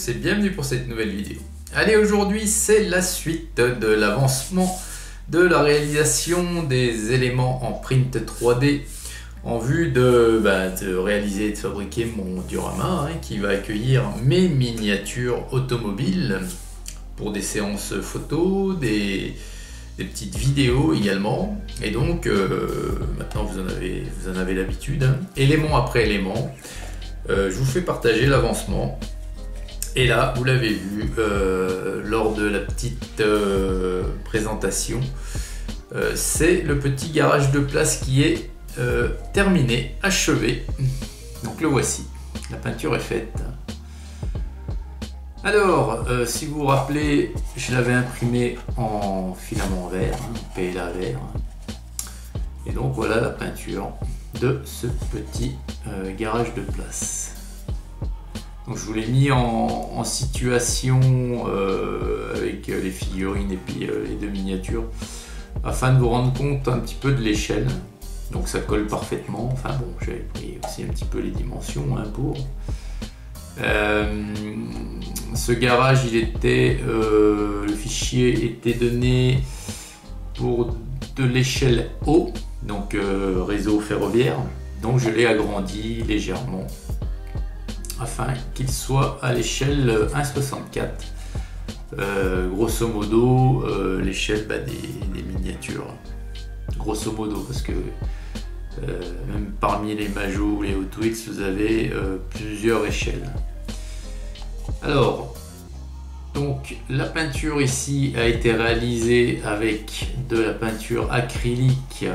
tous et bienvenue pour cette nouvelle vidéo. Allez, aujourd'hui c'est la suite de l'avancement de la réalisation des éléments en print 3D en vue de réaliser et de fabriquer mon diorama qui va accueillir mes miniatures automobiles pour des séances photos, des petites vidéos également. Et donc maintenant vous en avez l'habitude, élément après élément, je vous fais partager l'avancement. Et là, vous l'avez vu lors de la petite présentation, c'est le petit garage de place qui est terminé, achevé. Donc le voici, la peinture est faite. Alors, si vous vous rappelez, je l'avais imprimé en filament vert, PLA vert. Et donc voilà la peinture de ce petit garage de place. Donc je vous l'ai mis en situation avec les figurines et puis les deux miniatures afin de vous rendre compte un petit peu de l'échelle. Donc ça colle parfaitement. Enfin bon, j'avais pris aussi un petit peu les dimensions pour. Ce garage, le fichier était donné pour de l'échelle haut, donc réseau ferroviaire. Donc je l'ai agrandi légèrement afin qu'il soit à l'échelle 1,64. Grosso modo, l'échelle des miniatures. Grosso modo, parce que même parmi les Majos ou les Hot Wheels, vous avez plusieurs échelles. Alors, donc la peinture ici a été réalisée avec de la peinture acrylique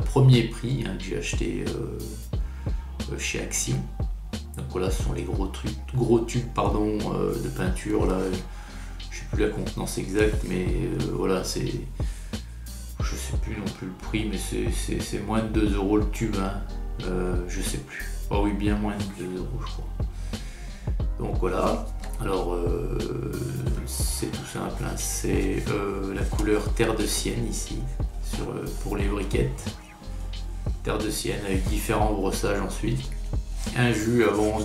premier prix que j'ai acheté chez Action. Donc voilà, ce sont les gros tubes de peinture là. Je sais plus la contenance exacte, mais voilà, c'est, je sais plus non plus le prix, mais c'est moins de 2 € le tube, je sais plus. Oh oui, bien moins de 2 € je crois. Donc voilà, alors c'est tout simple, c'est la couleur terre de Sienne ici pour les briquettes. Terre de Sienne avec différents brossages ensuite. Un jus avant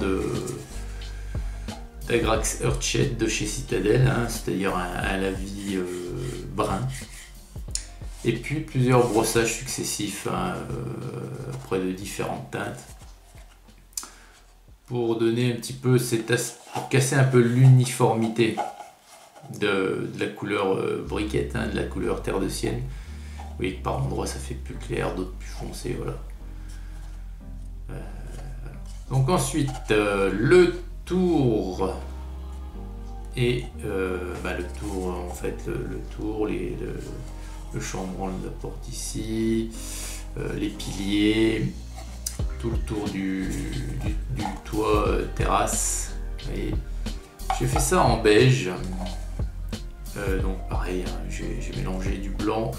d'Agrax Earthshed de chez Citadel, c'est-à-dire un lavis brun. Et puis plusieurs brossages successifs auprès de différentes teintes. Pour donner un petit peu pour casser un peu l'uniformité de la couleur briquette, de la couleur terre de Sienne. Vous voyez que par endroits ça fait plus clair, d'autres plus foncé, voilà. Donc ensuite le tour et le tour en fait le tour, le chambranle de la porte ici, les piliers, tout le tour du toit terrasse. Et j'ai fait ça en beige, donc pareil, j'ai mélangé du blanc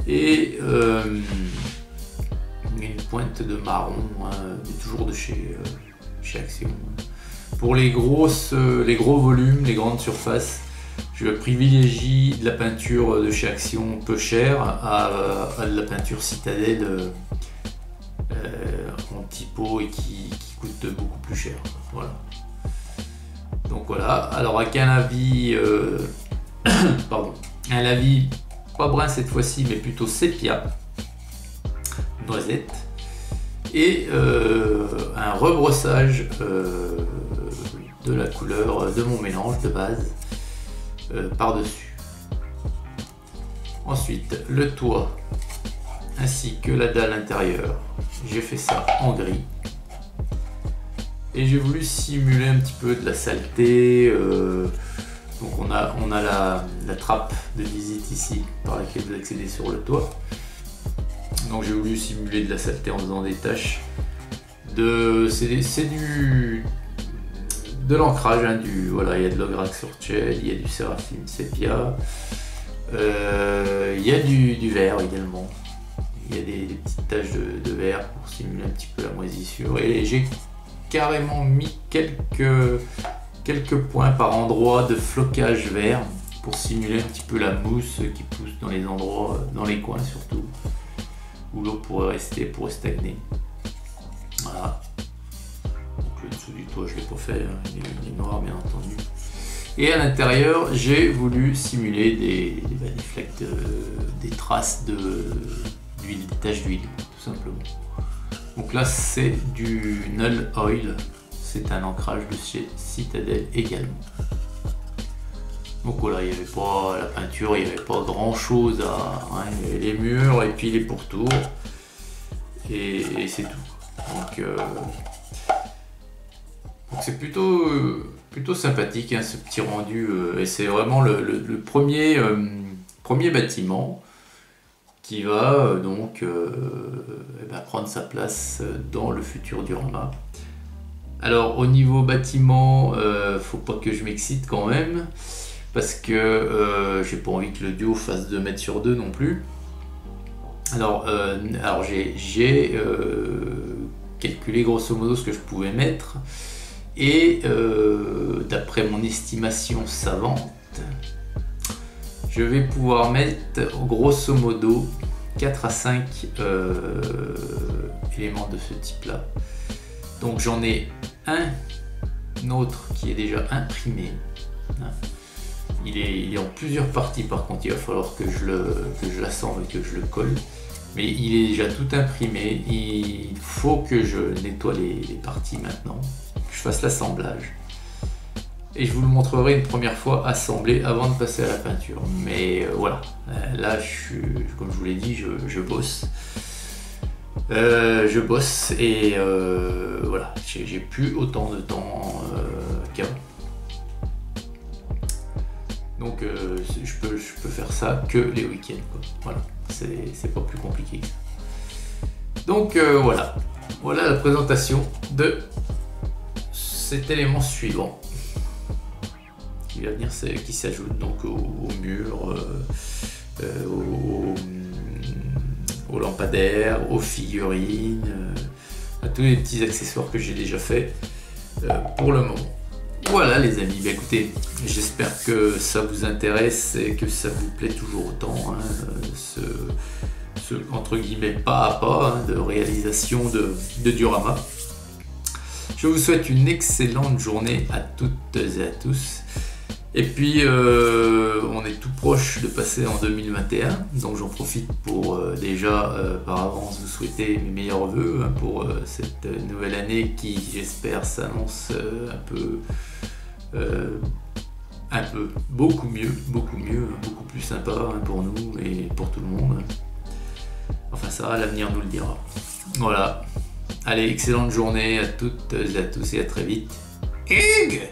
et une pointe de marron, toujours de chez Action. Pour les gros volumes, les grandes surfaces, je privilégie de la peinture de chez Action peu chère à de la peinture Citadel en typo et qui coûte beaucoup plus cher. Voilà. Donc voilà, alors avec un lavis, un lavis pas brun cette fois-ci, mais plutôt sépia, noisette, et un rebrossage de la couleur de mon mélange de base par-dessus. Ensuite, le toit ainsi que la dalle intérieure, j'ai fait ça en gris. Et j'ai voulu simuler un petit peu de la saleté. Donc on a la trappe de visite ici par laquelle vous accédez sur le toit. Donc j'ai voulu simuler de la saleté en faisant des taches c'est de l'ancrage, voilà, il y a de l'Agrax Earthshed, il y a du Seraphim Sepia, il y a du vert également. Il y a des petites taches de vert pour simuler un petit peu la moisissure. Et j'ai carrément mis quelques points par endroit de flocage vert pour simuler un petit peu la mousse qui pousse dans les endroits, dans les coins surtout, où l'eau pourrait stagner. Voilà. le dessous du toit je l'ai pas fait, hein. Il est noir bien entendu. Et à l'intérieur j'ai voulu simuler des flecs, des traces d'huile, des taches d'huile tout simplement. Donc là c'est du Null Oil, c'est un ancrage de chez Citadel également. Donc voilà, il n'y avait pas la peinture, il n'y avait pas grand chose à... Hein, il y avait les murs et puis les pourtours. Et c'est tout. Donc c'est plutôt sympathique hein, ce petit rendu. Et c'est vraiment le premier bâtiment qui va prendre sa place dans le futur Diorama. Alors au niveau bâtiment, faut pas que je m'excite quand même. Parce que j'ai pas envie que le duo fasse 2 mètres sur 2 non plus. Alors j'ai calculé grosso modo ce que je pouvais mettre et d'après mon estimation savante, je vais pouvoir mettre grosso modo 4 à 5 éléments de ce type là. Donc j'en ai un autre qui est déjà imprimé. Il est en plusieurs parties, par contre il va falloir que je l'assemble et que je le colle. Mais il est déjà tout imprimé, il faut que je nettoie les parties maintenant, que je fasse l'assemblage. Et je vous le montrerai une première fois assemblé avant de passer à la peinture. Mais voilà, là comme je vous l'ai dit, je bosse. Je bosse et voilà, j'ai plus autant de temps qu'avant. Donc je peux faire ça que les week-ends, quoi. Voilà, c'est pas plus compliqué. Donc voilà la présentation de cet élément suivant qui va venir, qui s'ajoute donc au mur, aux lampadaires, aux figurines, à tous les petits accessoires que j'ai déjà fait pour le moment. Voilà les amis, bah, écoutez, j'espère que ça vous intéresse et que ça vous plaît toujours autant, hein, ce entre guillemets pas à pas hein, de réalisation de diorama. Je vous souhaite une excellente journée à toutes et à tous. Et puis on est tout proche de passer en 2021, donc j'en profite pour déjà par avance vous souhaiter mes meilleurs voeux hein, pour cette nouvelle année qui j'espère s'annonce beaucoup mieux, beaucoup plus sympa hein, pour nous et pour tout le monde. Enfin ça, l'avenir nous le dira. Voilà, allez, excellente journée à toutes et à tous et à très vite. Hugues!